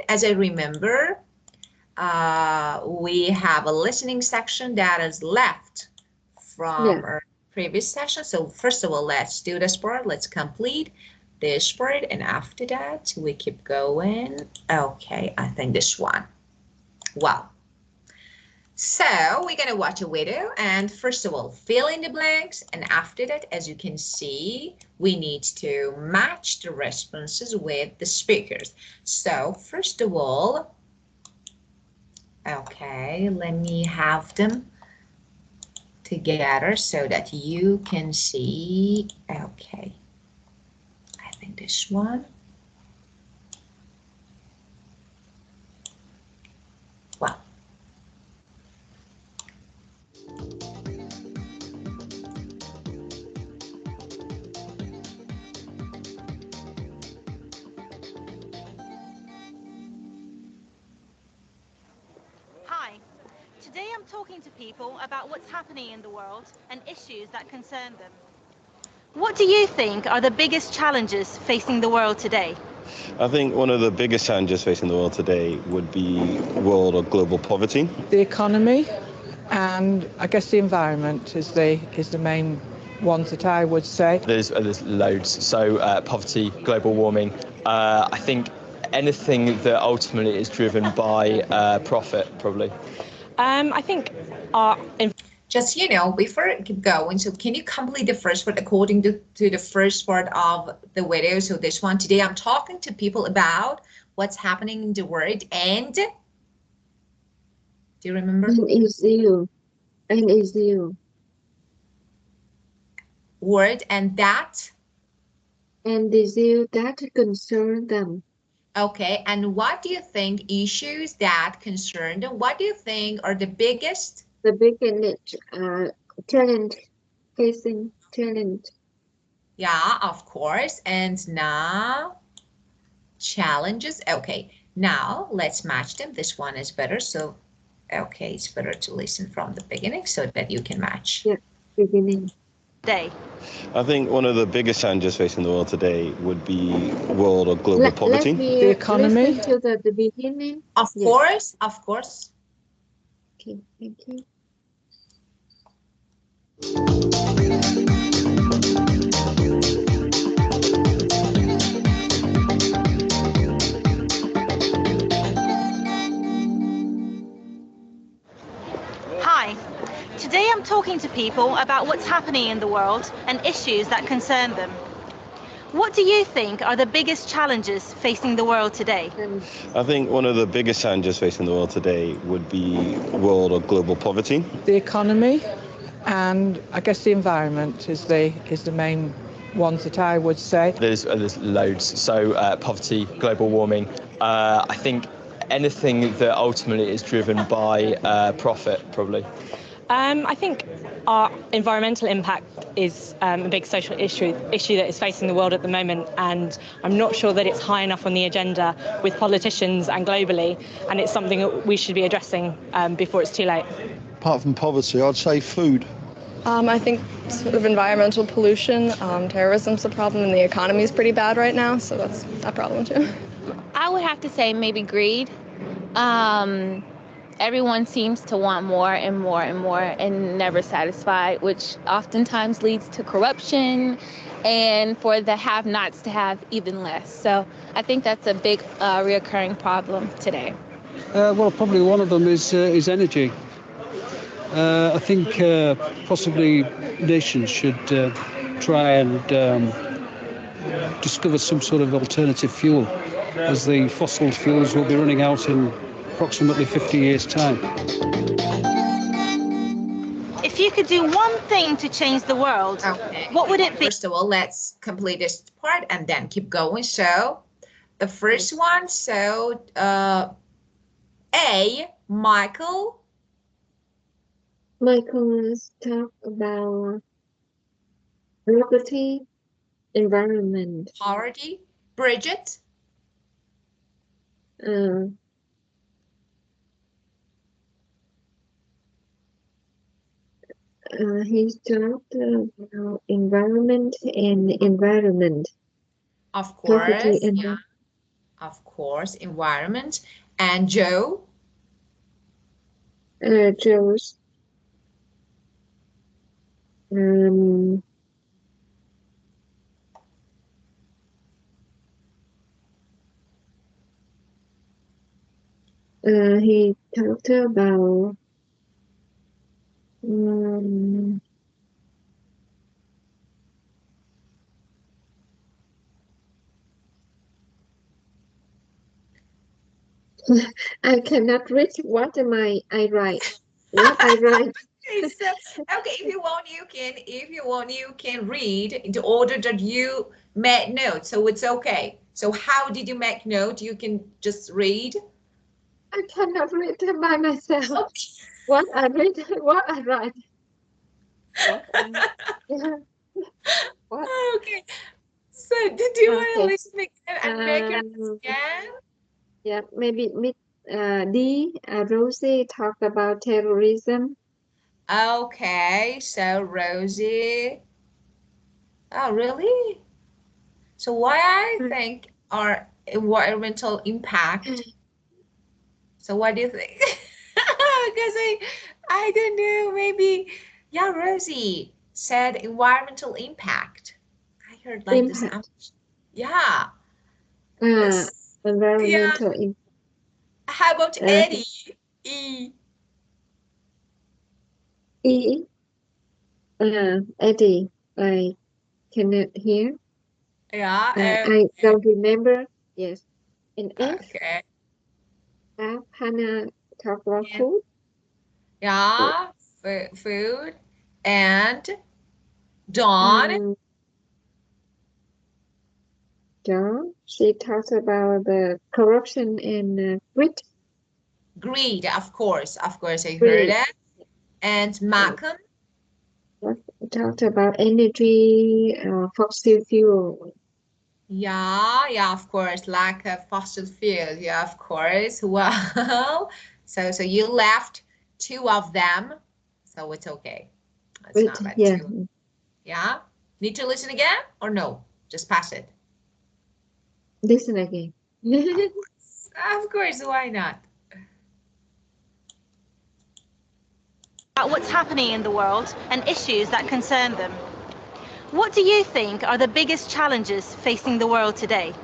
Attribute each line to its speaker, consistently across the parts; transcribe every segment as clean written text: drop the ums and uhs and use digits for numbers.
Speaker 1: As I remember, we have a listening section that is left from our previous session. So first of all, let's do this part. Let's complete this part, and after that, we keep going. Okay, I think this one. Wow. So we're going to watch a video, and first of all, fill in the blanks, and after that, as you can see, we need to match the responses with the speakers. So first of all, okay, let me have them together so that you can see. Okay, I think this one. Wow.
Speaker 2: Hi, today I'm talking to people about what's happening in the world and issues that concern them. What do you think are the biggest challenges facing the world today?
Speaker 3: I think one of the biggest challenges facing the world today would be world or global poverty.
Speaker 4: The economy, and I guess the environment is the main ones that I would say.
Speaker 5: There's loads. So poverty, global warming. I think anything that ultimately is driven by profit, probably.
Speaker 6: I think
Speaker 1: just, before I keep going, so can you complete the first part according to the first part of the video? So this one, today I'm talking to people about what's happening in the world, and do you remember?
Speaker 7: And is you.
Speaker 1: Word and that?
Speaker 7: And is you that concern them.
Speaker 1: Okay, and what do you think issues that concern them? What do you think are the biggest?
Speaker 7: The biggest challenge facing challenge.
Speaker 1: Yeah, of course. And now challenges. Okay, now let's match them. This one is better. So, okay, it's better to listen from the beginning so that you can match.
Speaker 7: Yeah, beginning.
Speaker 2: Day.
Speaker 3: I think one of the biggest challenges facing the world today would be world or global poverty.
Speaker 4: The economy.
Speaker 7: Listen to the beginning.
Speaker 1: Of course, of course.
Speaker 7: Okay, thank you.
Speaker 2: Hi, today I'm talking to people about what's happening in the world and issues that concern them. What do you think are the biggest challenges facing the world today?
Speaker 3: I think one of the biggest challenges facing the world today would be world or global poverty.
Speaker 4: The economy, and I guess the environment is the main ones that I would say.
Speaker 5: There's loads. So poverty, global warming. I think anything that ultimately is driven by profit, probably.
Speaker 6: I think our environmental impact is a big social issue that is facing the world at the moment, and I'm not sure that it's high enough on the agenda with politicians and globally, and it's something that we should be addressing before it's too late.
Speaker 8: Apart from poverty, I'd say food.
Speaker 9: I think sort of environmental pollution, terrorism's a problem, and the economy is pretty bad right now, so that's a problem too.
Speaker 10: I would have to say maybe greed. Everyone seems to want more and more and more and never satisfied, which oftentimes leads to corruption and for the have-nots to have even less. So I think that's a big reoccurring problem today.
Speaker 8: Well, probably one of them is energy. I think possibly nations should try and discover some sort of alternative fuel, as the fossil fuels will be running out in approximately 50 years' time.
Speaker 2: If you could do one thing to change the world, what would it be?
Speaker 1: First of all, let's complete this part and then keep going. So the first one, so A, Michael.
Speaker 7: Let's talk about property, environment.
Speaker 1: Poverty. Bridget.
Speaker 7: He's talked about environment and environment.
Speaker 1: Of course, yeah. of course, environment. And Joe?
Speaker 7: Joe's he talked about I cannot read. What am I write? What I write?
Speaker 1: Okay, so, okay, if you want, you can read in the order that you made notes. So it's okay. So how did you make note? You can just read.
Speaker 7: I cannot read by myself.
Speaker 1: Okay.
Speaker 7: What I read, what I write. What?
Speaker 1: Okay. So did you want to
Speaker 7: Okay.
Speaker 1: listen again and make your notes again?
Speaker 7: Yeah, maybe D. Rosie talked about terrorism.
Speaker 1: Okay, so Rosie. Oh, really? So why I think our environmental impact. So what do you think? Because I don't know, maybe, yeah, Rosie said environmental impact. I heard like this.
Speaker 7: Impact.
Speaker 1: Yeah. Yeah.
Speaker 7: Environmental impact.
Speaker 1: How about Eddie? E.
Speaker 7: Eddie, I cannot hear.
Speaker 1: Yeah.
Speaker 7: I don't remember. Yes. And F.
Speaker 1: Okay.
Speaker 7: Hannah talk about food.
Speaker 1: Yeah. Food. And Dawn.
Speaker 7: Dawn. She talks about the corruption and greed.
Speaker 1: Greed, of course, I heard it. And Malcolm?
Speaker 7: Talked about energy, fossil fuel.
Speaker 1: Yeah, of course, lack of fossil fuel. Yeah, of course. Well, so you left 2 of them, so it's okay. It's not like 2. Yeah. Need to listen again or no? Just pass it.
Speaker 7: Listen again.
Speaker 1: Of course, why not?
Speaker 2: About what's happening in the world and issues that concern them. What do you think are the biggest challenges facing the world today?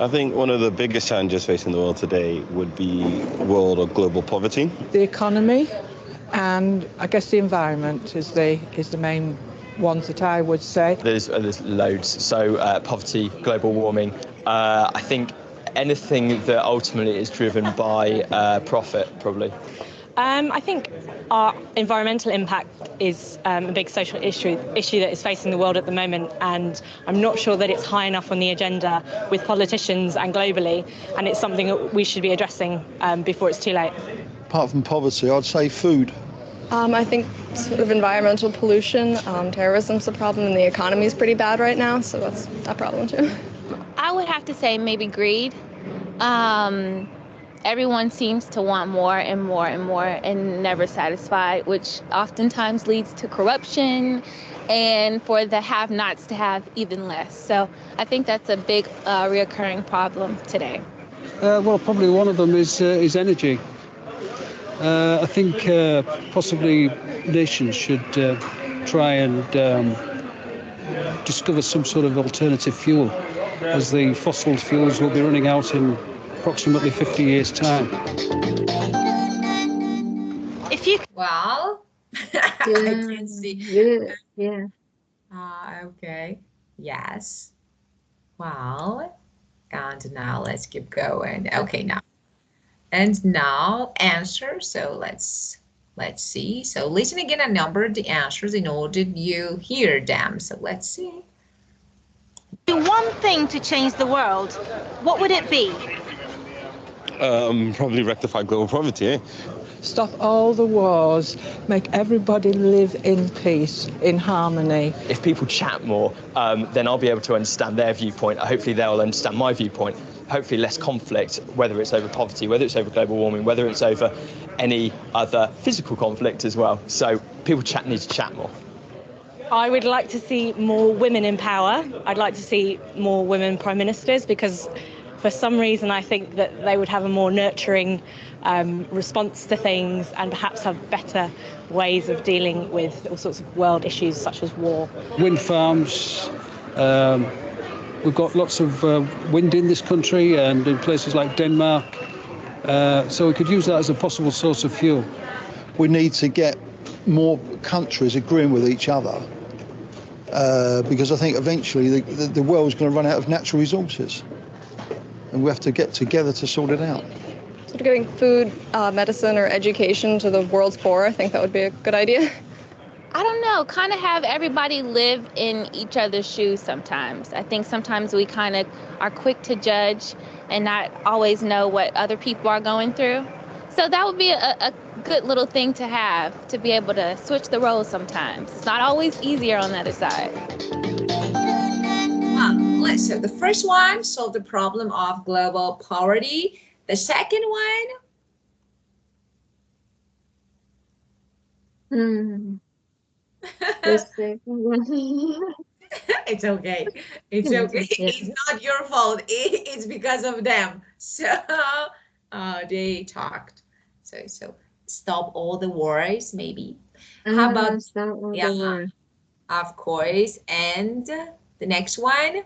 Speaker 3: I think one of the biggest challenges facing the world today would be world or global poverty.
Speaker 4: The economy, and I guess the environment is the main ones that I would say.
Speaker 5: There's loads. So poverty, global warming. I think anything that ultimately is driven by profit, probably.
Speaker 6: I think our environmental impact is a big social issue that is facing the world at the moment, and I'm not sure that it's high enough on the agenda with politicians and globally, and it's something that we should be addressing before it's too late.
Speaker 11: Apart from poverty, I'd say food.
Speaker 9: I think sort of environmental pollution, terrorism's a problem, and the economy is pretty bad right now, so that's a problem too.
Speaker 10: I would have to say maybe greed. Everyone seems to want more and more and more and never satisfied, which oftentimes leads to corruption and for the have-nots to have even less. So I think that's a big reoccurring problem today.
Speaker 8: Well, probably one of them is energy. I think possibly nations should try and discover some sort of alternative fuel, as the fossil fuels will be running out in approximately 50 years' time.
Speaker 2: If you
Speaker 1: Well, I can see.
Speaker 7: Yeah.
Speaker 1: Okay. Yes. Well, and now let's keep going. Okay, now. And now answer. So let's see. So listen again and number the answers in order you hear them. So let's see.
Speaker 2: do one thing to change the world, what would it be?
Speaker 3: Probably rectify global poverty, eh?
Speaker 4: Stop all the wars, make everybody live in peace, in harmony.
Speaker 5: If people chat more, then I'll be able to understand their viewpoint. Hopefully they'll understand my viewpoint. Hopefully less conflict, whether it's over poverty, whether it's over global warming, whether it's over any other physical conflict as well. So people need to chat more.
Speaker 6: I would like to see more women in power. I'd like to see more women prime ministers, because for some reason, I think that they would have a more nurturing response to things and perhaps have better ways of dealing with all sorts of world issues such as war.
Speaker 8: Wind farms. We've got lots of wind in this country and in places like Denmark. So we could use that as a possible source of fuel.
Speaker 11: We need to get more countries agreeing with each other because I think eventually the world's going to run out of natural resources and we have to get together to sort it out.
Speaker 9: Sort of giving food, medicine, or education to the world's poor, I think that would be a good idea.
Speaker 10: I don't know, kind of have everybody live in each other's shoes sometimes. I think sometimes we kind of are quick to judge and not always know what other people are going through. So that would be a good little thing to have, to be able to switch the roles sometimes. It's not always easier on the other side.
Speaker 1: So the first one, solve the problem of global poverty. The second
Speaker 7: Mm. The second one.
Speaker 1: it's okay. It's okay. It's not your fault. It's because of them. So they talked. So stop all the wars, maybe. How about
Speaker 7: stop all the war?
Speaker 1: Of course. And the next one.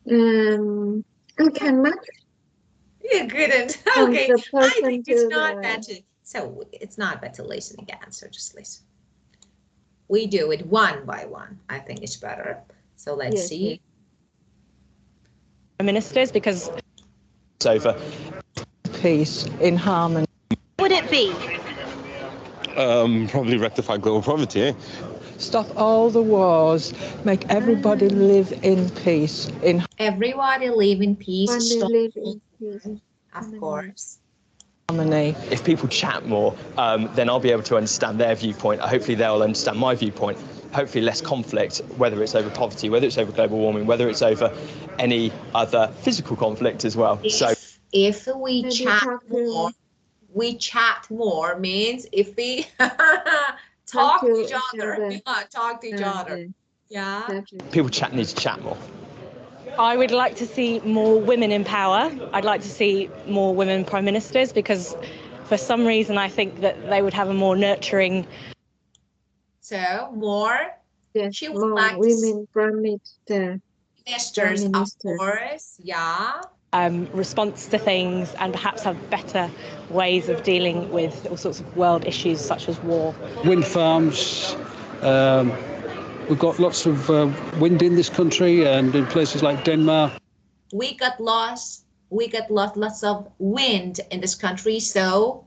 Speaker 7: I cannot.
Speaker 1: You couldn't. Okay. I think it's not bad to. So it's not bad to listen again. So just listen. We do it one by one. I think it's better. So let's see.
Speaker 6: Ministers, because
Speaker 5: it's over.
Speaker 4: Peace in harmony.
Speaker 2: Would it be?
Speaker 3: Probably rectify global poverty, eh?
Speaker 4: Stop all the wars. Make everybody live in peace.
Speaker 1: Everybody live in peace. Stop
Speaker 7: Live in peace.
Speaker 1: Of course.
Speaker 4: Harmony.
Speaker 5: If people chat more, then I'll be able to understand their viewpoint. Hopefully they'll understand my viewpoint. Hopefully less conflict, whether it's over poverty, whether it's over global warming, whether it's over any other physical conflict as well.
Speaker 1: If we chat more means if we talk to each other. Talk to each other. Yeah.
Speaker 5: People need to chat more.
Speaker 6: I would like to see more women in power. I'd like to see more women prime ministers because for some reason I think that they would have a more nurturing.
Speaker 1: So more.
Speaker 7: Yes,
Speaker 1: she would
Speaker 7: more
Speaker 1: like
Speaker 7: women prime minister.
Speaker 1: Ministers, of course. Yeah.
Speaker 6: Response to things and perhaps have better ways of dealing with all sorts of world issues such as war.
Speaker 8: Wind farms. We've got lots of wind in this country and in places like Denmark.
Speaker 1: We got lots of wind in this country, so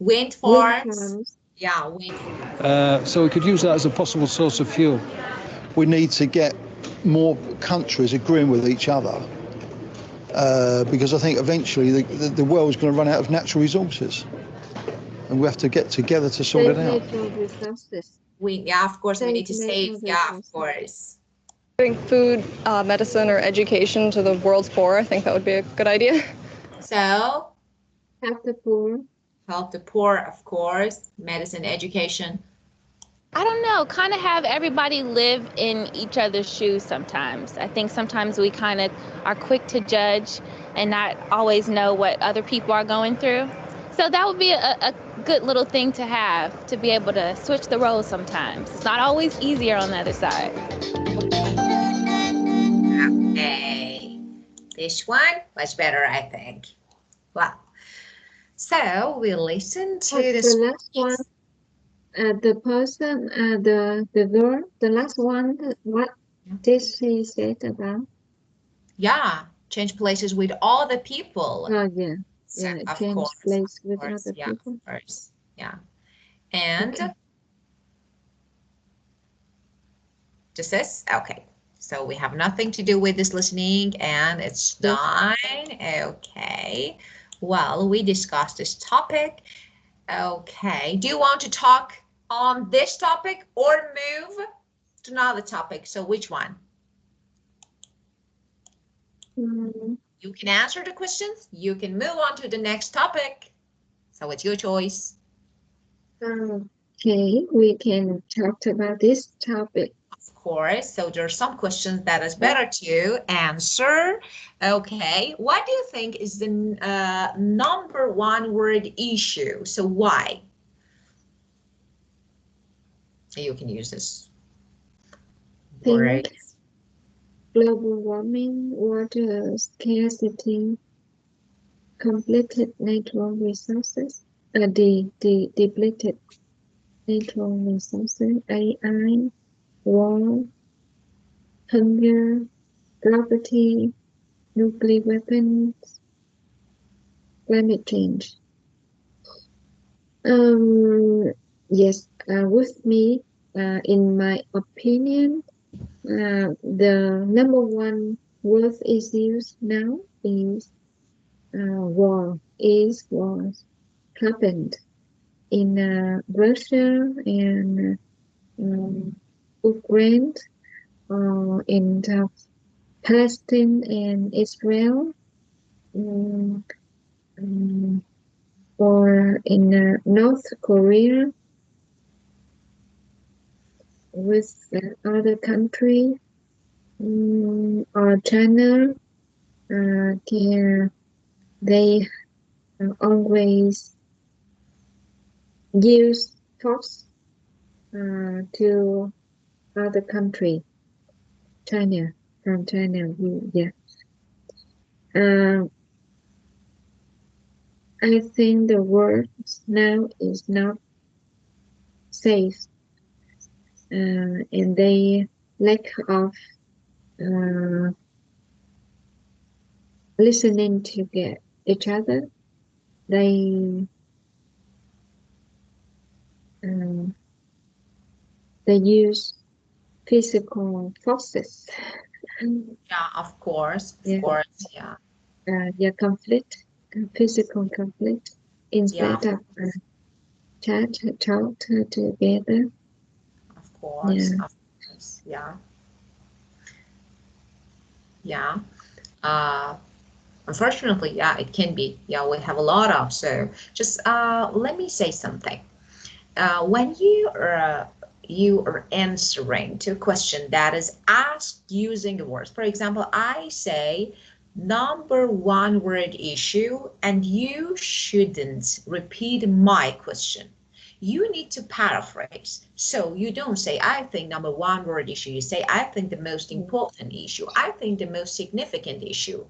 Speaker 1: wind farms. Yeah, wind.
Speaker 8: So we could use that as a possible source of fuel.
Speaker 11: We need to get more countries agreeing with each other because I think eventually the world's going to run out of natural resources and we have to get together to sort it out.
Speaker 1: Of course, we need to save. Yeah, of course.
Speaker 9: Giving food, medicine, or education to the world's poor, I think that would be a good idea.
Speaker 1: So,
Speaker 7: help the poor.
Speaker 1: Help the poor, of course. Medicine, education.
Speaker 10: I don't know, kind of have everybody live in each other's shoes sometimes. I think sometimes we kind of are quick to judge and not always know what other people are going through. So that would be a good little thing to have, to be able to switch the roles sometimes. It's not always easier on the other side.
Speaker 1: Okay. This one was better, I think. Well, so we listen to
Speaker 7: the last one. The person, the girl, the last one, what did she say about?
Speaker 1: Yeah, change places with all the people.
Speaker 7: Oh, yeah.
Speaker 1: So,
Speaker 7: Yeah, change place with other people.
Speaker 1: Of course, yeah. And just this? Okay. So we have nothing to do with this listening and it's done. Okay. Well, we discussed this topic. Okay. Do you want to talk on this topic or move to another topic? So which one? You can answer the questions. You can move on to the next topic. So it's your choice.
Speaker 7: Okay, we can talk about this topic.
Speaker 1: Of course. So there are some questions that is better to answer. Okay. What do you think is the number one word issue? So why? You can use this word.
Speaker 7: Global warming, water scarcity, completed natural resources, depleted natural resources, AI, war, hunger, poverty, nuclear weapons, climate change. Yes, with me, in my opinion, the number one world issues now is war. Was happened in Russia and Ukraine, in Palestine and Israel, or in North Korea with other country, or China. They always use force to other country. China, from China, yeah. I think the world now is not safe, and they lack of listening to get each other. They use physical forces.
Speaker 1: Yeah, of course, of course, yeah.
Speaker 7: Conflict, physical conflict, instead of talk together.
Speaker 1: Of course, yeah. Yeah. Unfortunately, yeah, it can be. Yeah, we have a lot of. So just let me say something. When you are answering to a question that is asked using the words. For example, I say number one word issue, and you shouldn't repeat my question. You need to paraphrase. So you don't say, I think number one word issue. You say, I think the most important issue. I think the most significant issue.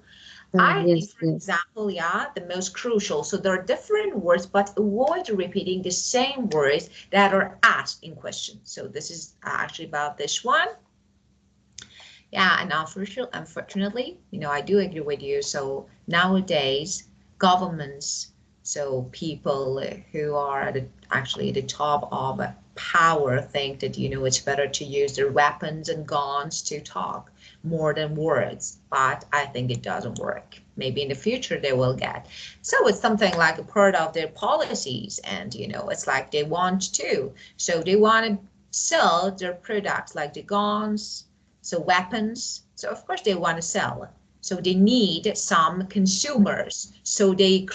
Speaker 1: I think, for example, yeah, the most crucial. So there are different words, but avoid repeating the same words that are asked in question. So this is actually about this one. Yeah, and unfortunately, I do agree with you. So nowadays, governments, so people who are actually the top of power think that, it's better to use their weapons and guns to talk more than words. But I think it doesn't work. Maybe in the future they will get. So it's something like a part of their policies. And, it's like they want to. So they want to sell their products like the guns, so weapons. So of course they want to sell. So they need some consumers. So they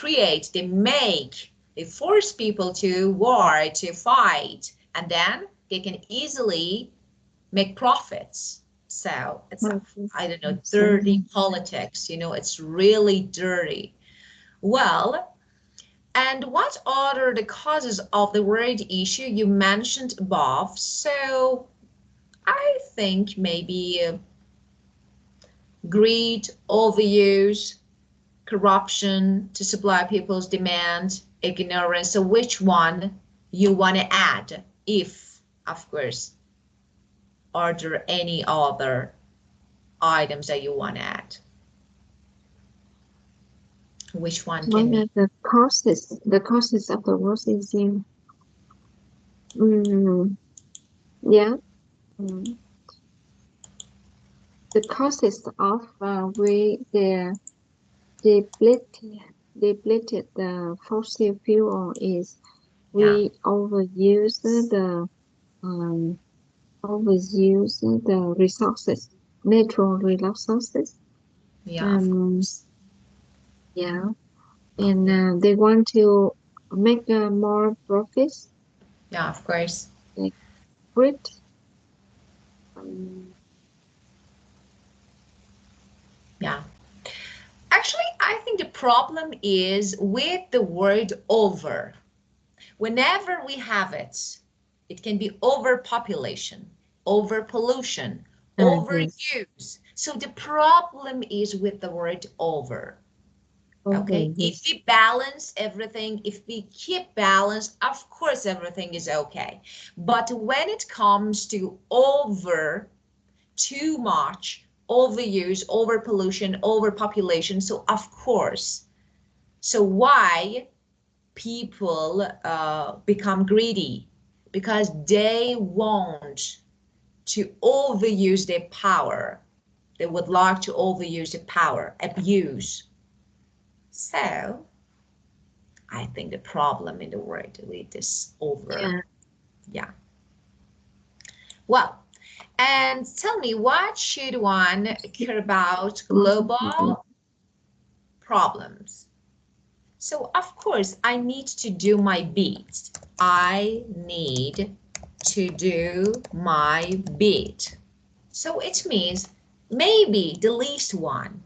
Speaker 1: force people to war, to fight, and then they can easily make profits. So it's, I don't know, dirty politics, it's really dirty. Well, and what are the causes of the word issue you mentioned above? So I think maybe greed, overuse, corruption to supply people's demand, ignorance. So which one you want to add? If, of course, are there any other items that you want to add? Which one can be?
Speaker 7: The causes of the world is in, yeah. The causes of the depleted the fossil fuel is we overuse the resources, natural resources.
Speaker 1: Yeah.
Speaker 7: Yeah, and they want to make more profits.
Speaker 1: Yeah, of course.
Speaker 7: Like fruit.
Speaker 1: Yeah. Actually, I think the problem is with the word over. Whenever we have it, it can be overpopulation, overpollution, overuse. So the problem is with the word over. Okay, if we balance everything, if we keep balance, of course everything is okay. But when it comes to over, too much, overuse, overpollution, overpopulation, so of course, so why people become greedy? Because they want to overuse their power. They would like to overuse the power, abuse. So I think the problem in the word with this over. Yeah. Well, and tell me, what should one care about global problems? So of course I need to do my bit. I need to do my bit. So it means maybe the least one,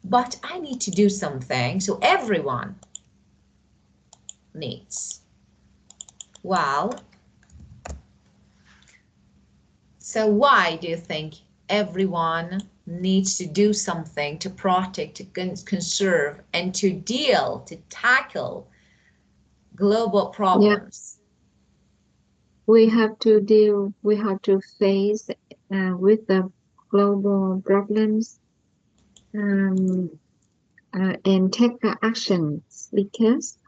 Speaker 1: but I need to do something. So everyone needs. Well, so why do you think everyone needs to do something to protect, to conserve, and to deal, to tackle global problems?
Speaker 7: We have to deal, we have to face with the global problems and take actions because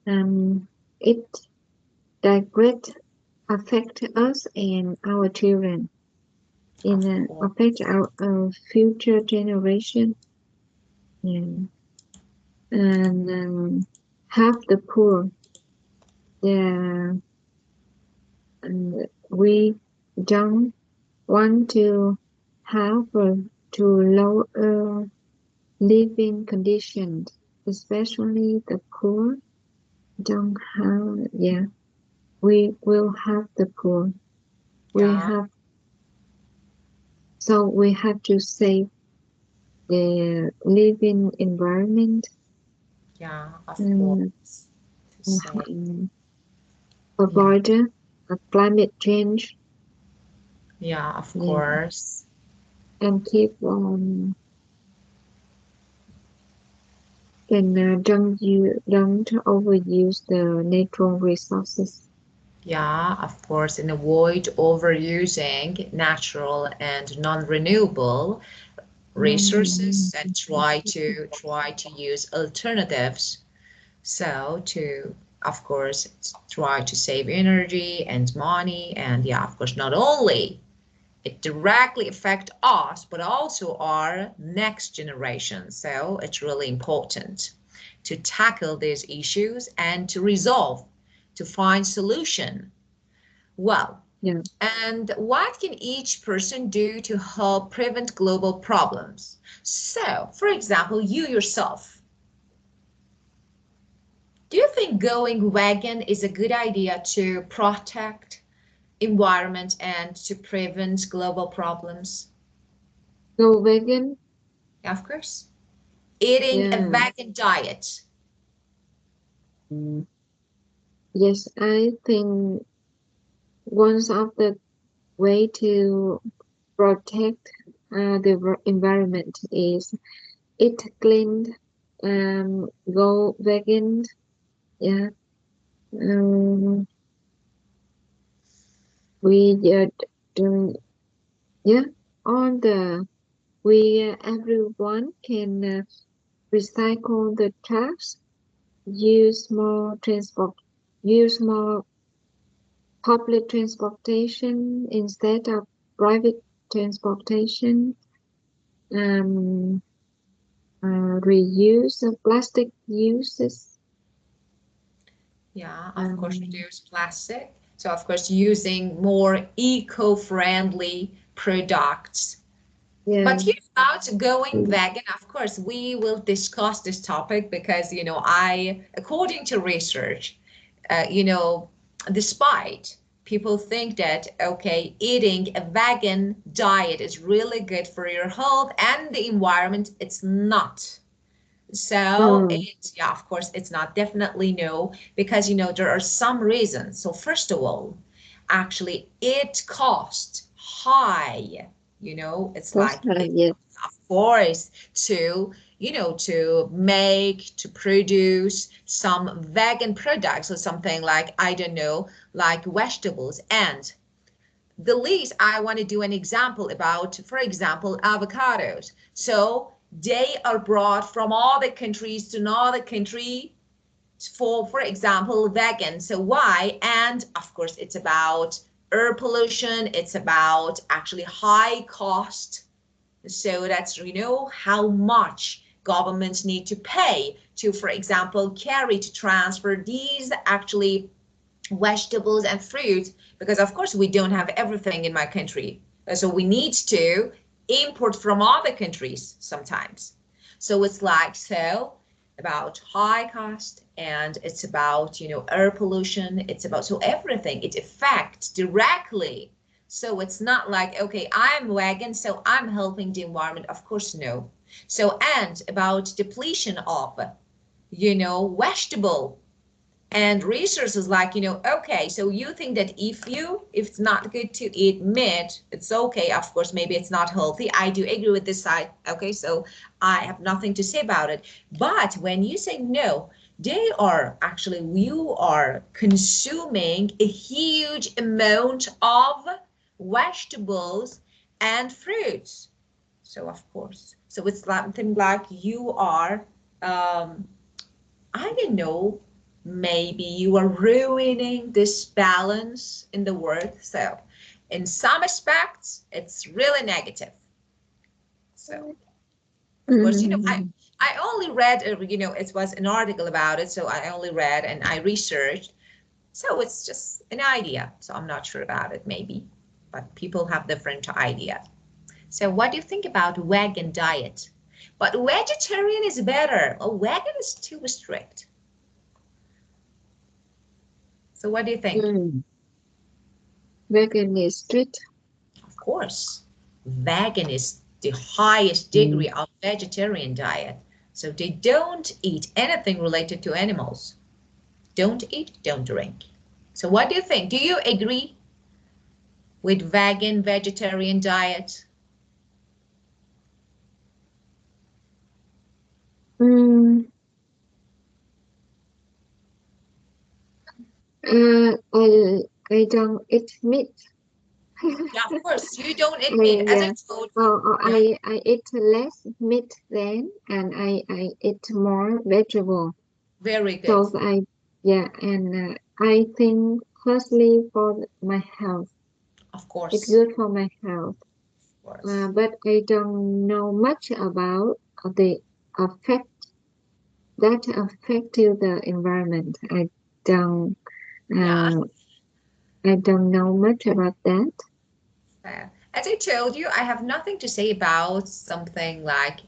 Speaker 7: it directly affect us and our children, and affect our future generation, and have the poor. We don't want to have to lower living conditions, especially the poor. Don't have, we will have the poor. We have, so we have to save the living environment.
Speaker 1: Yeah, of course.
Speaker 7: Avoid climate change.
Speaker 1: Yeah, of course.
Speaker 7: And keep on. And don't overuse the natural resources.
Speaker 1: Yeah, of course, and avoid overusing natural and non-renewable resources, and try to use alternatives. So to, of course, try to save energy and money, and yeah, of course, not only it directly affect us, but also our next generation. So it's really important to tackle these issues and to resolve, to find solution. Well, and what can each person do to help prevent global problems? So, for example, you yourself, do you think going vegan is a good idea to protect environment and to prevent global problems?
Speaker 7: Go vegan?
Speaker 1: Of course. Eating a vegan diet.
Speaker 7: Yes, I think one of the way to protect the environment is eat clean, go vegan. Yeah. We do, on the everyone can recycle the trash, use more public transportation instead of private transportation, reuse of plastic uses.
Speaker 1: Yeah, of course, reduce plastic. So of course, using more eco-friendly products.
Speaker 7: Yeah.
Speaker 1: But here about going vegan, of course, we will discuss this topic because, you know, according to research, you know, despite people think that, okay, eating a vegan diet is really good for your health and the environment, it's not. So it's, yeah, of course, it's not, definitely no, because, you know, there are some reasons. So first of all, actually, it costs high, you know, it's like,
Speaker 7: yes.
Speaker 1: of course, to, you know, to make, to produce some vegan products or something like, I don't know, like vegetables. And the least I want to do an example about, for example, avocados. So they are brought from all the countries to another country for example, vegan. So why? And of course, it's about air pollution. It's about actually high cost. So that's, you know, how much governments need to pay to, for example, carry, to transfer these actually vegetables and fruits, because of course we don't have everything in my country. So we need to import from other countries sometimes. So it's like, so about high cost, and it's about, you know, air pollution. It's about, so everything, it affects directly. So it's not like, okay, I'm vegan, so I'm helping the environment. Of course, no. So, and about depletion of, you know, vegetable. And research is like, you know, okay, so you think that if it's not good to eat meat, it's okay. Of course, maybe it's not healthy. I do agree with this side. Okay, so I have nothing to say about it. But when you say no, they are actually, you are consuming a huge amount of vegetables and fruits. So of course, so it's something like you are, I don't know, maybe you are ruining this balance in the world. So in some aspects, it's really negative. So of course, you know, I only read, you know, it was an article about it. So I only read and I researched. So it's just an idea. So I'm not sure about it, maybe, but people have different ideas. So what do you think about vegan diet? But vegetarian is better. Oh, vegan is too strict. So what do you think?
Speaker 7: Vegan is strict.
Speaker 1: Of course, vegan is the highest degree of vegetarian diet. So they don't eat anything related to animals. Don't eat, don't drink. So what do you think? Do you agree with vegan, vegetarian diet?
Speaker 7: I don't eat meat.
Speaker 1: Yeah, of course, you don't eat meat, as I told you.
Speaker 7: I eat less meat then, and I eat more vegetable.
Speaker 1: Very good.
Speaker 7: So and I think firstly for my health.
Speaker 1: Of course.
Speaker 7: It's good for my health. But I don't know much about the effect that affect to the environment. Don't. I don't know much about that.
Speaker 1: As I told you, I have nothing to say about something like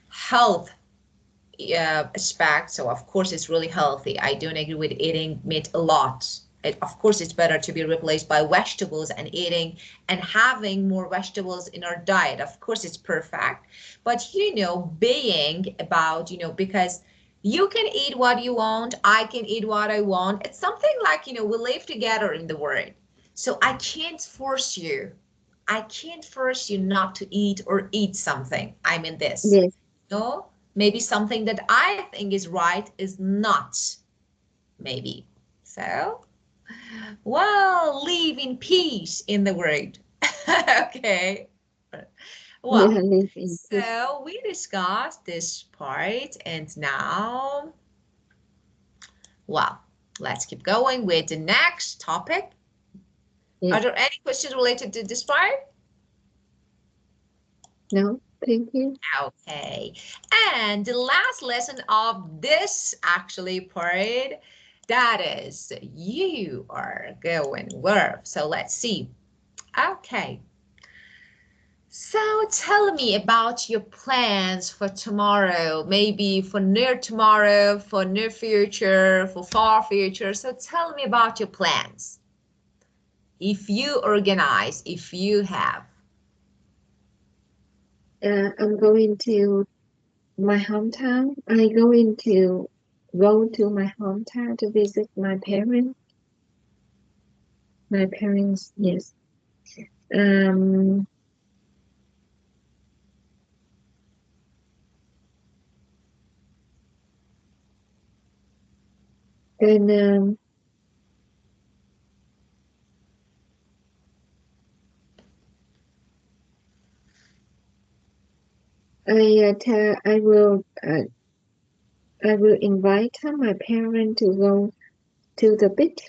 Speaker 1: health aspect. So of course it's really healthy. I don't agree with eating meat a lot. Of course it's better to be replaced by vegetables and eating and having more vegetables in our diet. Of course it's perfect. But you know, being about, you know, because you can eat what you want, I can eat what I want. It's something like, you know, we live together in the world. So I can't force you. I can't force you not to eat or eat something. I mean this.
Speaker 7: Yes.
Speaker 1: No, maybe something that I think is right is not. Maybe. So, well, live in peace in the world. Okay. Well, so we discussed this part, and now, well, let's keep going with the next topic. Yeah. Are there any questions related to this part?
Speaker 7: No, thank you.
Speaker 1: Okay. And the last lesson of this actually part, that is you are going work. So let's see. Okay. So tell me about your plans for tomorrow, maybe for near tomorrow, for near future, for far future. So tell me about your plans. If you organize, if you have.
Speaker 7: I'm going to my hometown. I'm going to go to my hometown to visit my parents. My parents, yes. Um, and I will invite my parents to go to the beach,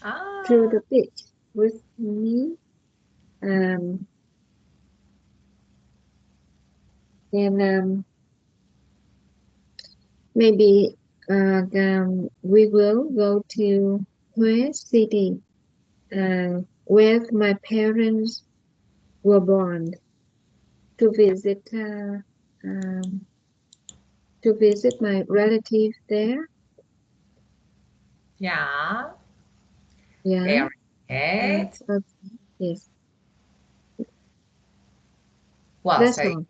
Speaker 7: to the beach with me. And maybe we will go to Huế City, where my parents were born, to visit my relatives there.
Speaker 1: Yeah.
Speaker 7: Yeah.
Speaker 1: Very good.
Speaker 7: Yes.
Speaker 1: Well,
Speaker 7: That's
Speaker 1: so
Speaker 7: all.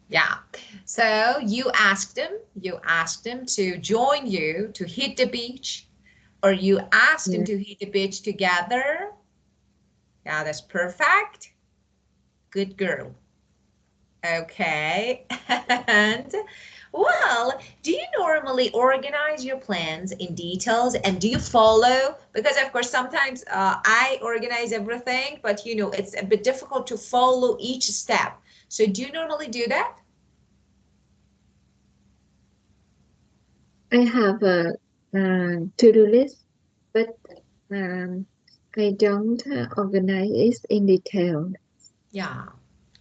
Speaker 1: yeah. So you asked them to join you to hit the beach, or you asked them to hit the beach together. Yeah, that's perfect. Good girl. Okay. And well, do you normally organize your plans in details, and do you follow? Because of course, sometimes I organize everything, but you know, it's a bit difficult to follow each step. So do you normally do that?
Speaker 7: I have a to-do list, but I don't organize it in detail.
Speaker 1: Yeah,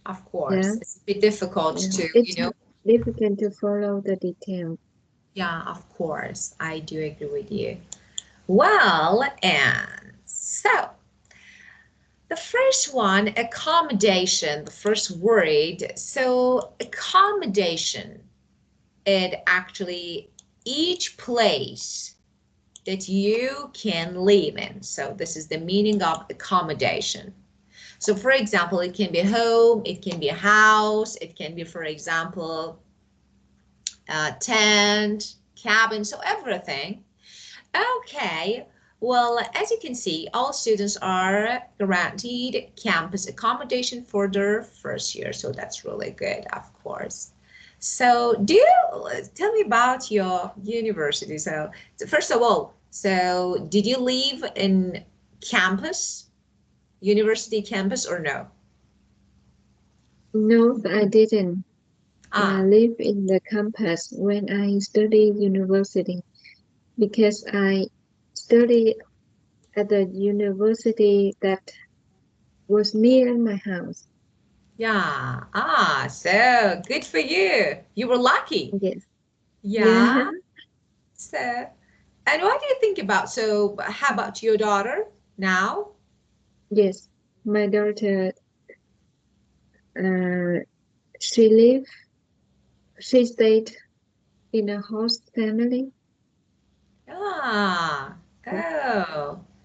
Speaker 1: of course.
Speaker 7: Yeah.
Speaker 1: It's a bit difficult to,
Speaker 7: It's difficult to follow the detail.
Speaker 1: Yeah, of course. I do agree with you. Well, and so the first one, accommodation, the first word. So accommodation, it actually each place that you can live in. So this is the meaning of accommodation. So for example, it can be a home, it can be a house, it can be, for example, a tent, cabin, so everything. Okay, well, as you can see, all students are guaranteed campus accommodation for their first year, so that's really good, of course. So tell me about your university? So first of all, so did you live in campus, university campus, or no?
Speaker 7: No, I didn't live in the campus when I studied university, because I studied at the university that was near my house.
Speaker 1: Yeah. So good for you. You were lucky.
Speaker 7: Yes.
Speaker 1: Yeah. So, and what do you think about, so how about your daughter now?
Speaker 7: Yes. My daughter, she stayed in a host family.
Speaker 1: Oh.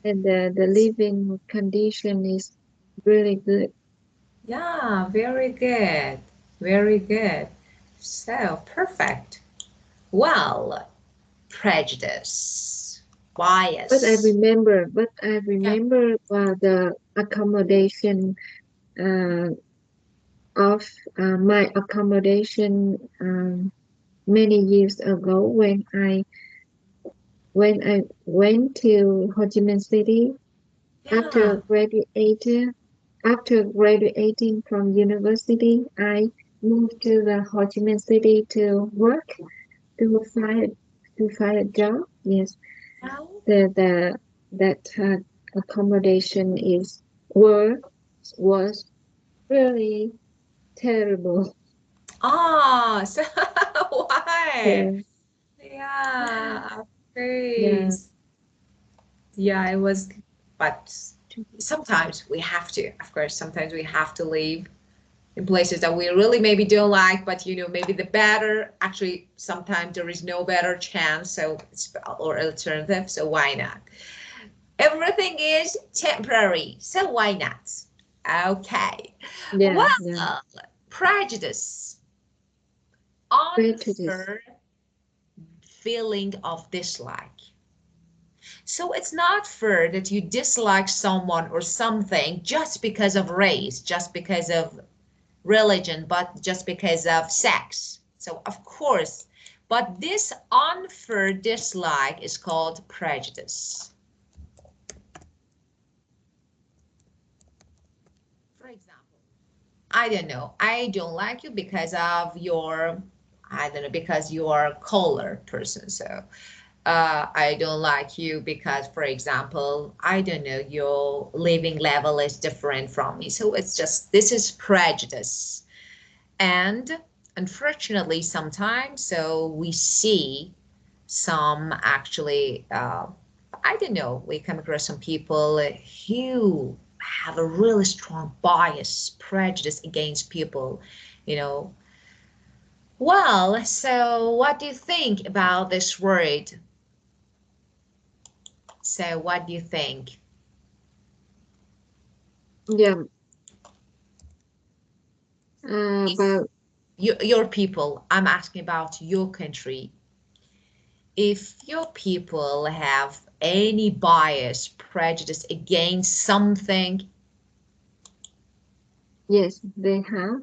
Speaker 7: And the living condition is really good.
Speaker 1: Yeah, very good. Very good. So, perfect. Well, prejudice,
Speaker 7: But I
Speaker 1: bias.
Speaker 7: remember
Speaker 1: Yeah.
Speaker 7: the accommodation of my accommodation many years ago, when I went to Ho Chi Minh City
Speaker 1: Yeah.
Speaker 7: after graduating from university. I moved to the Ho Chi Minh City to work, to find a job. Yes, the that accommodation was really terrible.
Speaker 1: Oh, so why?
Speaker 7: Yeah,
Speaker 1: Yeah, of
Speaker 7: yeah,
Speaker 1: course. Yeah, it was, but sometimes we have to, of course, sometimes we have to leave in places that we really maybe don't like, but you know, maybe the better, actually sometimes there is no better chance, so it's, or alternative, so why not? Everything is temporary, so why not? Okay.
Speaker 7: Yeah,
Speaker 1: Well,
Speaker 7: yeah.
Speaker 1: prejudice,
Speaker 7: Prejudice.
Speaker 1: unfair feeling of dislike. So it's not fair that you dislike someone or something just because of race, just because of religion, but just because of sex. So of course, but this unfair dislike is called prejudice. For example, I don't know, I don't like you because of your, I don't know, because you are a colored person. So I don't like you because, for example, I don't know, your living level is different from me. So it's just, this is prejudice. And unfortunately, sometimes, so we see some actually, I don't know, we come across some people who have a really strong bias, prejudice against people, you know. Well, so what do you think about this word? So what do you think?
Speaker 7: Yeah. About
Speaker 1: your people, I'm asking about your country. If your people have any bias, prejudice against something.
Speaker 7: Yes, they have.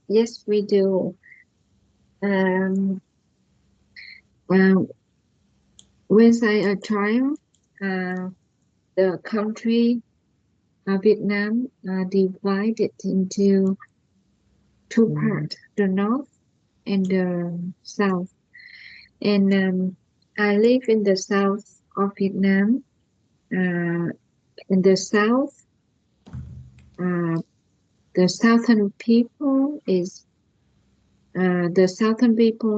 Speaker 7: Yes, we do. When I a child, the country Vietnam divided into two parts, the north and the south. And I live in the south of Vietnam. In the south, the southern people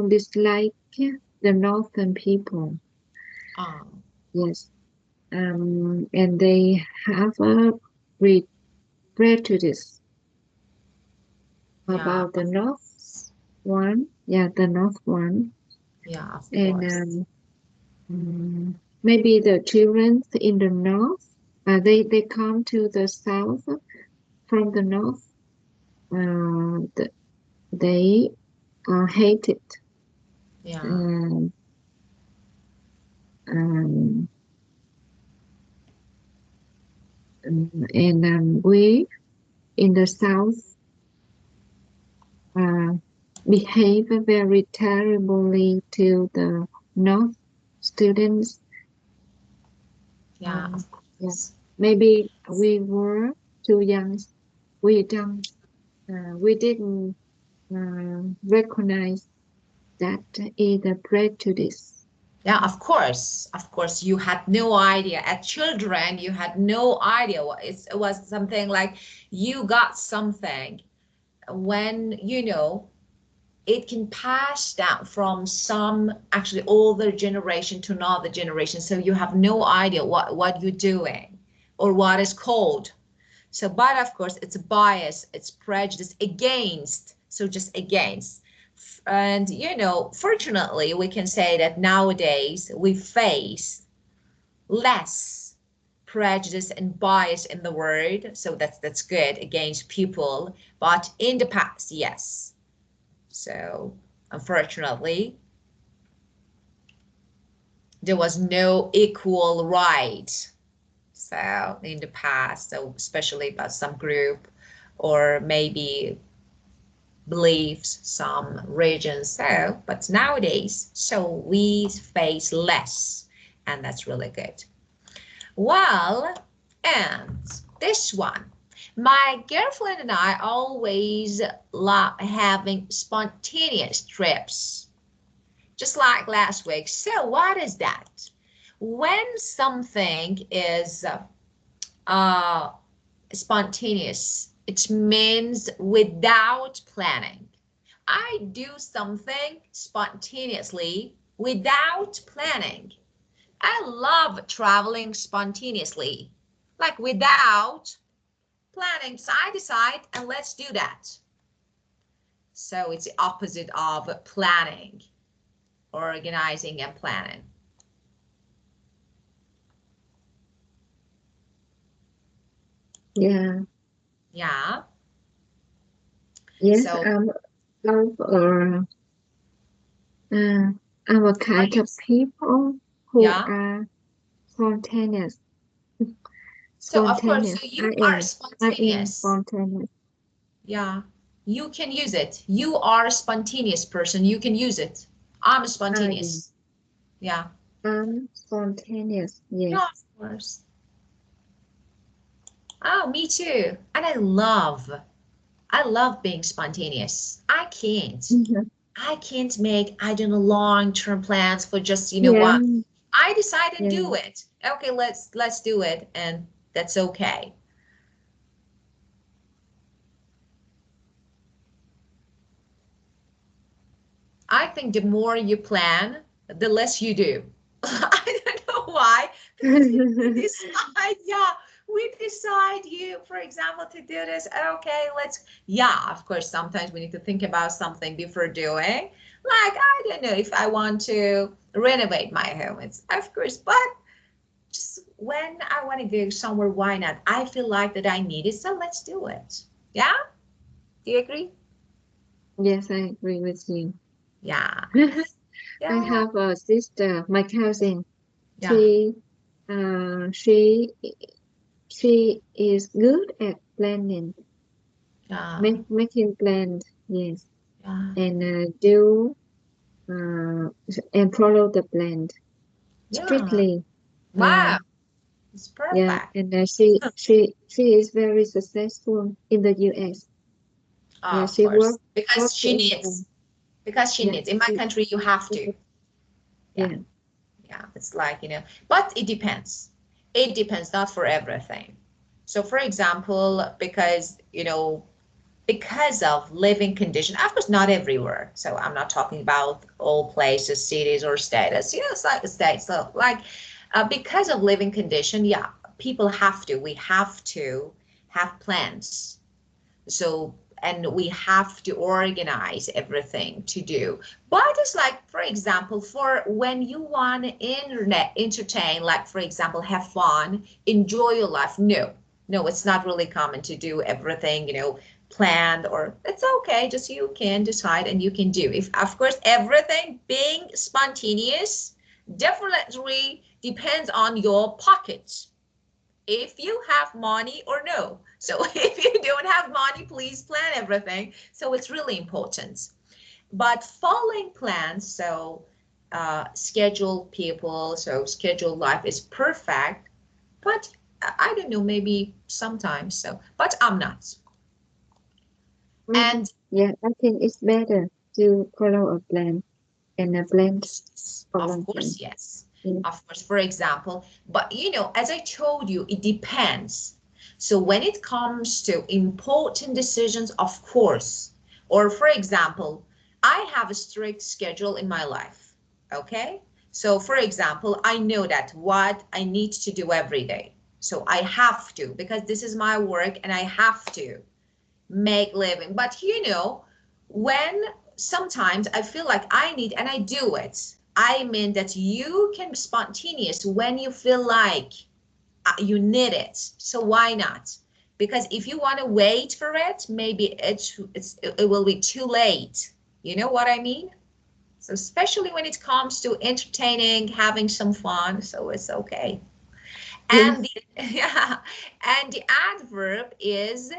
Speaker 7: dislike the northern people. Yes, and they have a prejudice about the north one. Yeah, the north one.
Speaker 1: Yeah, of
Speaker 7: and maybe the children in the north, they come to the south from the north. They hate it.
Speaker 1: Yeah.
Speaker 7: And we in the south behave very terribly to the north students.
Speaker 1: Yeah, of course.
Speaker 7: Yes. Maybe we were too young. We didn't recognize that is a prejudice.
Speaker 1: Yeah, of course, you had no idea. As children, you had no idea what it was. Something like you got something when, you know, it can pass down from some actually older generation to another generation. So you have no idea what you're doing or what is called. So, but of course, it's a bias, it's prejudice against, so just against. And, you know, fortunately, we can say that nowadays we face less prejudice and bias in the world. So that's good against people. But in the past, yes. So unfortunately, there was no equal right. So in the past, so especially about some group or maybe beliefs, some regions. So, but nowadays, so we face less, and that's really good. Well, and this one, my girlfriend and I always love having spontaneous trips, just like last week. So what is that? When something is spontaneous, it means without planning. I do something spontaneously without planning. I love traveling spontaneously, like without planning. So I decide and let's do that. So it's the opposite of planning, organizing and planning.
Speaker 7: Yeah.
Speaker 1: Yeah.
Speaker 7: Yes,
Speaker 1: So,
Speaker 7: I'm a kind of people who
Speaker 1: yeah.
Speaker 7: are spontaneous.
Speaker 1: So of course, so
Speaker 7: Spontaneous.
Speaker 1: you
Speaker 7: I
Speaker 1: are
Speaker 7: am
Speaker 1: spontaneous.
Speaker 7: spontaneous.
Speaker 1: Yeah, you can use it. You are a spontaneous person. You can use it. I'm spontaneous. Yeah.
Speaker 7: I'm spontaneous. Yes.
Speaker 1: Yeah, of course. Oh, me too. And I love being spontaneous. I can't make, I don't know, long-term plans for just, you know what, I decide and do it. Okay, let's do it, and that's okay. I think the more you plan, the less you do. I don't know why. We decide, we decide for example, to do this. Okay, of course, sometimes we need to think about something before doing. Like, I don't know, if I want to renovate my home, it's of course, but just when I want to go somewhere, why not? I feel like that I need it, so let's do it. Yeah? Do you agree?
Speaker 7: Yes, I agree with you.
Speaker 1: Yeah.
Speaker 7: I have a sister, my cousin.
Speaker 1: Yeah.
Speaker 7: She is good at planning. Making plans, yes.
Speaker 1: Yeah.
Speaker 7: And and follow the plan strictly.
Speaker 1: Wow. It's perfect.
Speaker 7: Yeah, and she is very successful in the US.
Speaker 1: Oh, of course. Because she needs. Because she needs. In my country, you have to. Yeah. It's like, but it depends. It depends, not for everything. So for example, because of living condition, of course, not everywhere. So I'm not talking about all places, cities, or states. It's like a state. So like, because of living condition, we have to have plans. So, and we have to organize everything to do. But it's like, for example, for when you want to entertain, like, for example, have fun, enjoy your life. No, it's not really common to do everything, planned, or it's okay. Just you can decide and you can do. If, of course, everything being spontaneous definitely depends on your pockets. If you have money or no. So if you don't have money, please plan everything. So it's really important. But following plans, so scheduled people, so scheduled life is perfect. But I don't know, maybe sometimes so. But I'm not. And
Speaker 7: yeah, I think it's better to follow a plan and a plan.
Speaker 1: Of course, yes. Of course, for example, but as I told you, it depends. So when it comes to important decisions, of course, or for example, I have a strict schedule in my life. Okay. So for example, I know that what I need to do every day. So I have to, because this is my work and I have to make living. But when sometimes I feel like I need, and I do it, I mean that you can be spontaneous when you feel like you need it. So why not? Because if you want to wait for it, maybe it will be too late. You know what I mean? So especially when it comes to entertaining, having some fun, so it's okay. And and the adverb is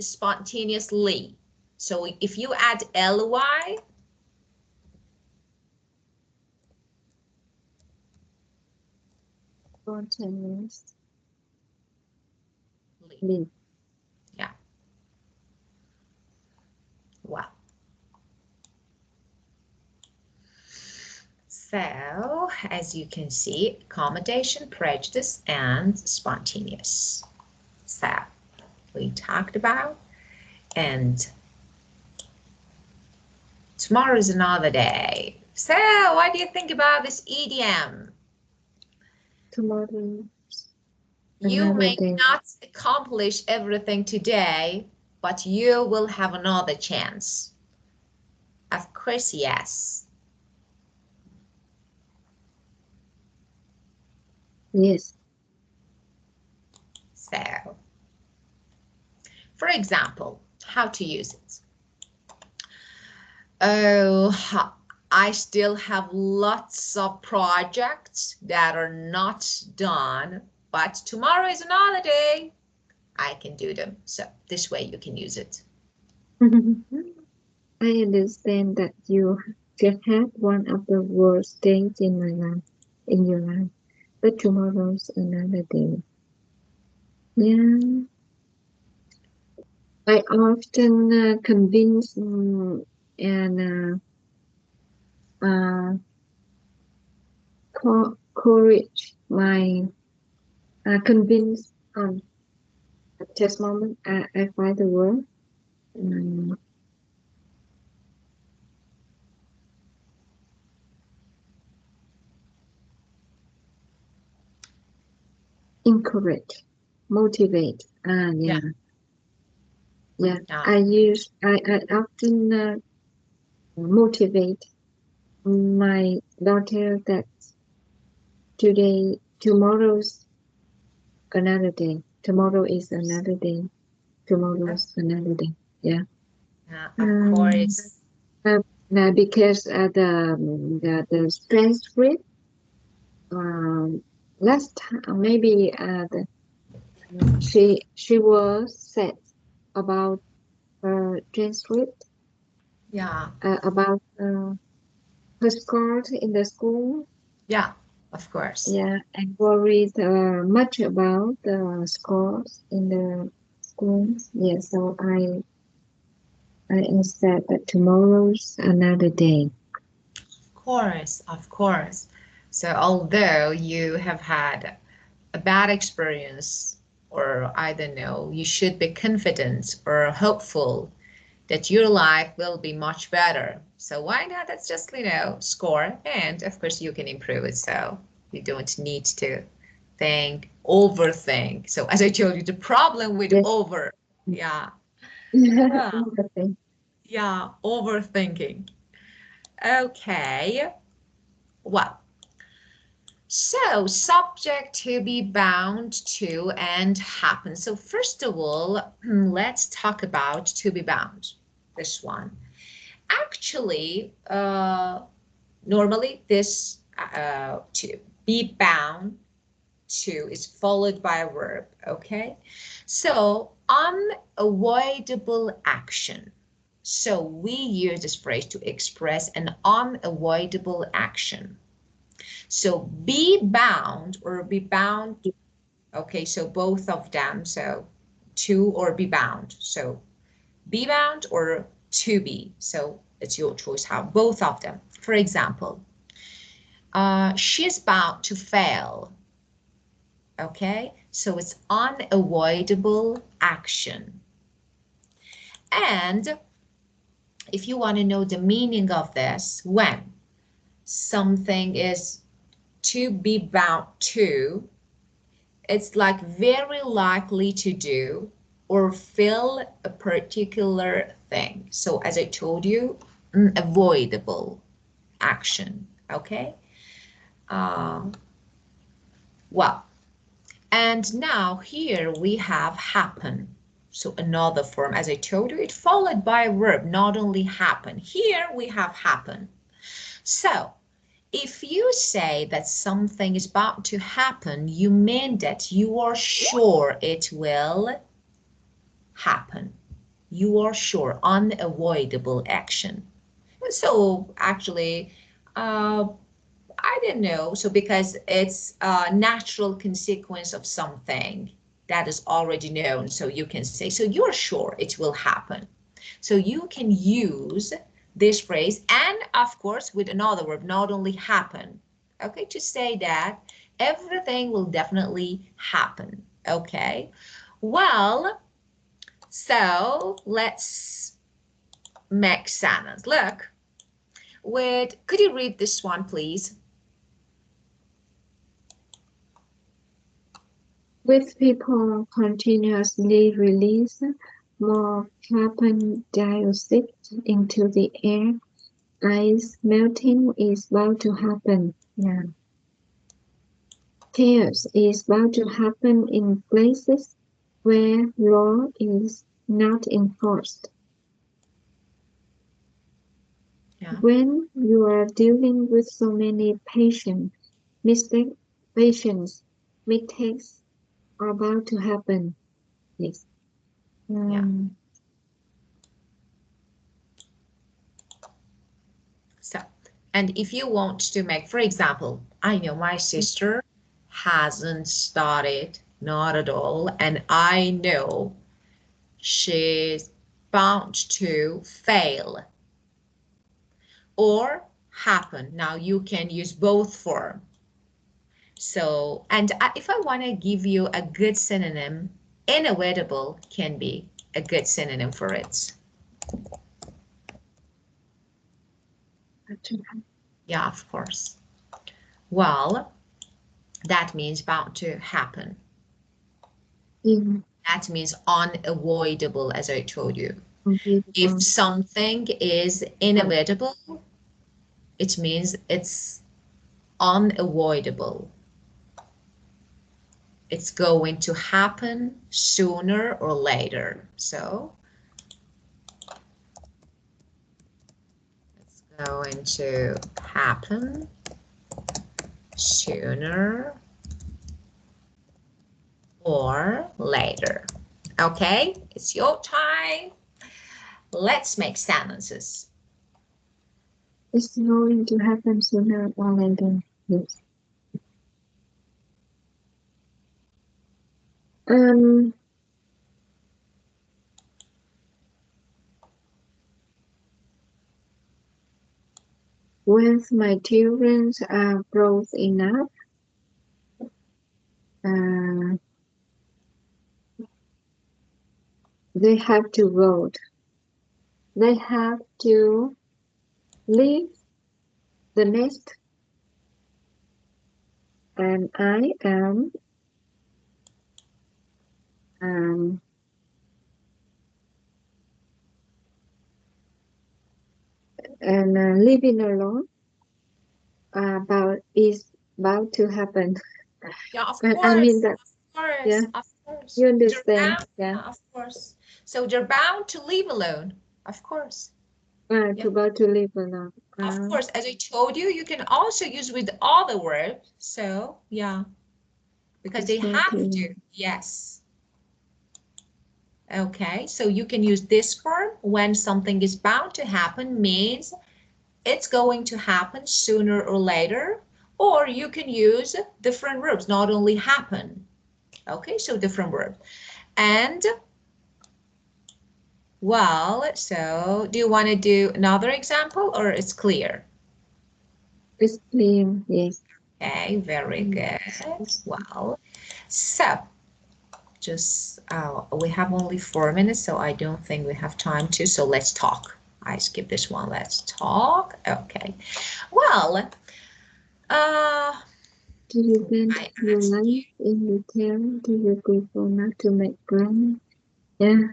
Speaker 1: spontaneously. So if you add ly,
Speaker 7: Spontaneous.
Speaker 1: Yeah. Wow. So as you can see, accommodation, prejudice, and spontaneous. So we talked about, and tomorrow is another day. So what do you think about this idiom?
Speaker 7: Tomorrow
Speaker 1: You may
Speaker 7: day.
Speaker 1: not accomplish everything today, but you will have another chance. Of course, yes.
Speaker 7: Yes.
Speaker 1: So, for example, how to use it. Oh, I still have lots of projects that are not done, but tomorrow is another day. I can do them. So this way you can use it.
Speaker 7: I understand that you just had one of the worst days in your life, but tomorrow's another day. Yeah, I often convince and courage my convince at this moment. I find the word. Encourage, motivate. Yeah. Yeah. I often motivate my daughter that tomorrow's another day. Tomorrow is another day. Tomorrow's another day. Yeah.
Speaker 1: Of course.
Speaker 7: Because the stress rate last time maybe she was sad about her transcript.
Speaker 1: Yeah.
Speaker 7: About her scores in the school.
Speaker 1: Yeah, of course.
Speaker 7: Yeah, and worried much about the scores in the school. Yeah, so I said that tomorrow's another day.
Speaker 1: Of course. So although you have had a bad experience, or I don't know, you should be confident or hopeful that your life will be much better. So why not? Let's just, score. And of course you can improve it. So you don't need to overthink. So as I told you, the problem with yeah. Yeah, overthinking. Okay. Well, so subject to be bound to and happen. So first of all, let's talk about to be bound. This one. Actually, normally this to be bound to is followed by a verb, okay? So unavoidable action. So we use this phrase to express an unavoidable action. So be bound or be bound, okay, so both of them, so to or be bound. So be bound or to be, so it's your choice how, both of them. For example, she's bound to fail, okay? So it's unavoidable action. And if you want to know the meaning of this, when something is to be bound to, it's like very likely to do or feel a particular thing. So as I told you, avoidable action, okay? Well, and now here we have happen. So another form, as I told you, it followed by a verb, not only happen. Here we have happen. So if you say that something is about to happen, you mean that you are sure it will happen. You are sure, unavoidable action. So actually, I don't know. So because it's a natural consequence of something that is already known, so you can say, so you're sure it will happen. So you can use this phrase and of course with another verb, not only happen, okay, to say that everything will definitely happen, okay? Well, so let's make sentence. Look, could you read this one, please?
Speaker 7: With people continuously release more carbon dioxide into the air, ice melting is about to happen. Yeah. Chaos is about to happen in places where law is not enforced.
Speaker 1: Yeah.
Speaker 7: When you are dealing with so many mistakes are about to happen. Yes.
Speaker 1: Yeah. So, and if you want to make, for example, I know my sister hasn't started, not at all, and I know she's bound to fail or happen. Now you can use both form. So, and if I want to give you a good synonym, inevitable can be a good synonym for it. Yeah, of course. Well, that means bound to happen. That means unavoidable, as I told you. If something is inevitable, it means it's unavoidable. It's going to happen sooner or later. So it's going to happen sooner or later. Okay, it's your time. Let's make sentences.
Speaker 7: It's going to happen sooner or later. Yes. Once my children are grown enough, they have to vote. They have to leave the nest, and I am living alone. Is about to happen.
Speaker 1: Yeah, of course.
Speaker 7: I mean that.
Speaker 1: Of course,
Speaker 7: yeah.
Speaker 1: Of course.
Speaker 7: You understand?
Speaker 1: Yeah, of course. So you're bound to live alone. Of course.
Speaker 7: About to live alone.
Speaker 1: Of course, as I told you, you can also use with other verbs. So yeah, because they have to. Yes. Okay, so you can use this form when something is bound to happen, means it's going to happen sooner or later, or you can use different verbs, not only happen. Okay, so different verb. And well, so do you want to do another example or it's clear?
Speaker 7: It's clear, yes.
Speaker 1: Okay, very good. Well, so just we have only 4 minutes, so I don't think we have time to, so let's talk. I skip this one, let's talk. Okay, well,
Speaker 7: do you spend your life in detail? Do you prefer not to make plans? Yeah.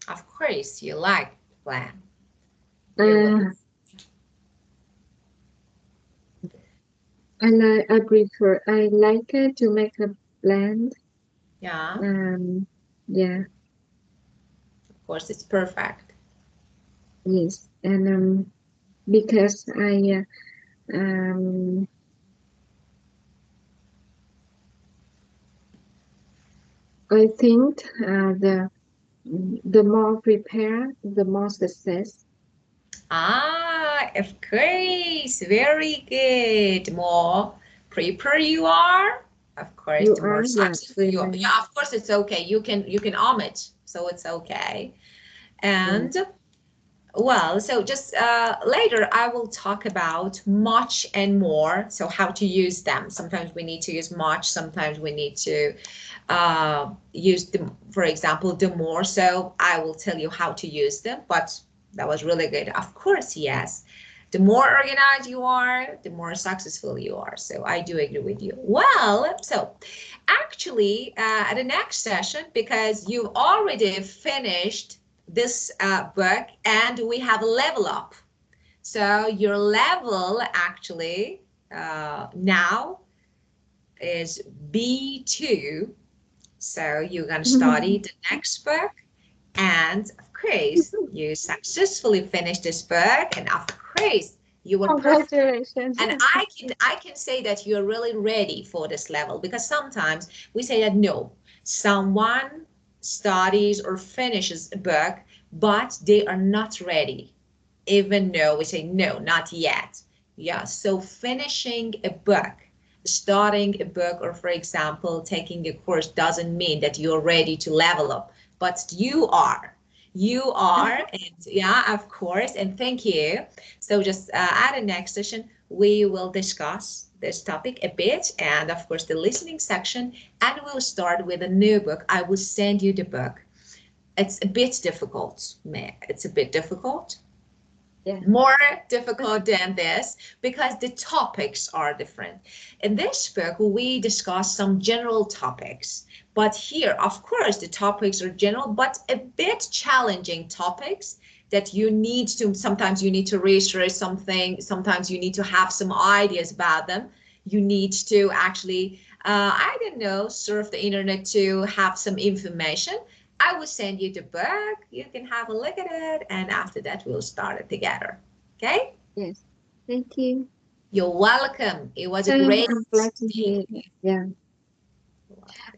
Speaker 1: Of course, you like plan.
Speaker 7: I like to make a plan.
Speaker 1: Yeah.
Speaker 7: Yeah.
Speaker 1: Of course, it's perfect.
Speaker 7: Yes, and because I think the more prepared, the more success.
Speaker 1: Of course, very good. More prepared you are, of course, the more successful you are. Yeah, of course, it's okay. You can omit, so it's okay. And well, so just later I will talk about much and more. So how to use them. Sometimes we need to use much. Sometimes we need to use them, for example, the more. So I will tell you how to use them. But that was really good. Of course, yes. The more organized you are, the more successful you are. So I do agree with you. Well, so actually at the next session, because you've already finished this book and we have a level up. So your level actually now is B2. So you're going to study the next book. And of course, you successfully finished this book, and of course, you were perfect.
Speaker 7: Congratulations.
Speaker 1: And I can say that you're really ready for this level, because sometimes we say that no, someone studies or finishes a book, but they are not ready. Even though we say no, not yet. Yeah, so finishing a book, starting a book, or for example, taking a course doesn't mean that you're ready to level up. But you are, and yeah, of course, and thank you. So just at the next session, we will discuss this topic a bit, and of course the listening section, and we'll start with a new book. I will send you the book. It's a bit difficult, it's a bit difficult. Yeah. More difficult than this, because the topics are different. In this book, we discuss some general topics, but here, of course, the topics are general, but a bit challenging topics that you need to, sometimes you need to research something, sometimes you need to have some ideas about them. You need to actually, I don't know, surf the internet to have some information. I will send you the book. You can have a look at it, and after that, we'll start it together. Okay?
Speaker 7: Yes. Thank you.
Speaker 1: You're welcome. It was a great.
Speaker 7: I'm glad to hear. Yeah.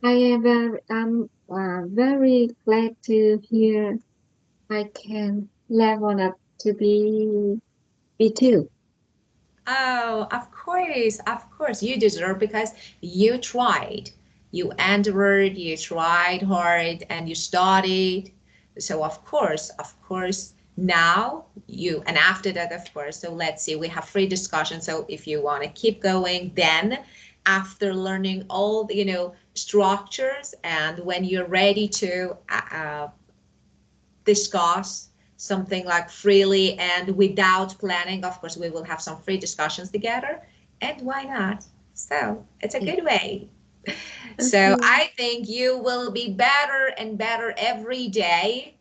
Speaker 7: I am very glad to hear I can level up to be B2.
Speaker 1: Oh, of course, you deserve, because you tried. You endured, you tried hard, and you studied. So of course, now you, and after that, of course, so let's see, we have free discussion. So if you want to keep going, then after learning all the, structures, and when you're ready to discuss something like freely and without planning, of course, we will have some free discussions together. And why not? So it's a good way. So I think you will be better and better every day.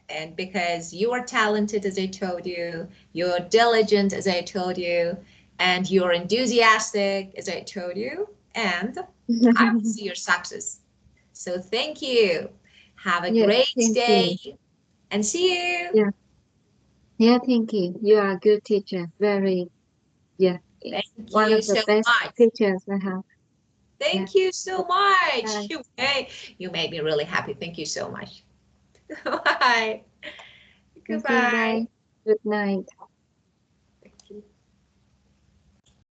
Speaker 1: And because you are talented, as I told you, you're diligent, as I told you, and you're enthusiastic, as I told you, and I will see your success. So thank you. Have a great day. And see you.
Speaker 7: Yeah. Yeah, thank you. You are a good teacher. Very, yeah.
Speaker 1: Thank
Speaker 7: one
Speaker 1: you
Speaker 7: of the
Speaker 1: so
Speaker 7: best
Speaker 1: much.
Speaker 7: teachers I have.
Speaker 1: Thank you so much. You made me really happy. Thank you so much. Bye. Goodbye.
Speaker 7: Good night.